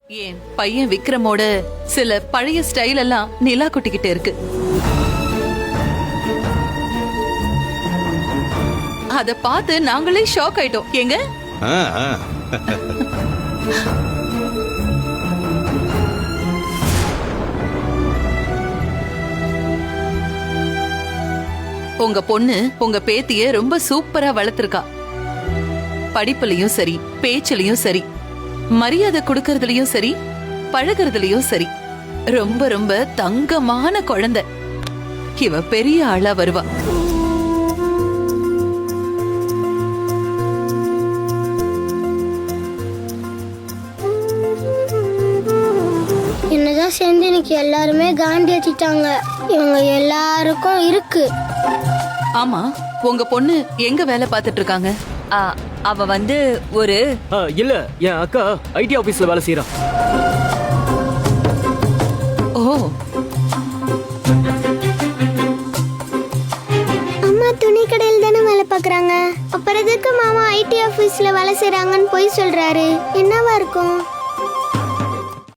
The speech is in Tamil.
என் பையன் விக்ரமோட சில பழைய ஸ்டைல் எல்லாம் நிலா குட்டிக்கிட்ட இருக்கு. அத பார்த்து நாங்களே ஷாக் ஆயிட்டோம். ஏங்க ஆ, ஆ. உங்க பொண்ணு உங்க பேத்திய ரொம்ப சூப்பரா வளர்த்திருக்கா. படிப்புலயும் சரி, பேச்சுலயும் சரி, மரியாதை கொடுக்கறதுலயும் சரி, பழகுறதுலயும் சரி, ரொம்ப ரொம்ப தங்கமான குழந்தை. இவ பெரிய ஆளா வருவா. என்னதான் சேர்ந்து இன்னைக்கு எல்லாருமே காண்டி வச்சுட்டாங்க. இவங்க எல்லாருக்கும் இருக்கு. ஆமா, உங்க பொண்ணு எங்க வேலை பார்த்துட்டு இருக்காங்க? அவ வந்து ஒரு இல்ல, என் அக்கா ஐடி ஆபீஸ்ல வேலை செய்யறா. ஓ, அம்மா துணி கடையில் தானே வேலை பார்க்கறாங்க. அப்புறம் எதுக்கு மாமா ஐடி ஆபீஸ்ல வேலை செய்யறாங்கன்னு போய் சொல்றாரு? என்னவா இருக்கும்?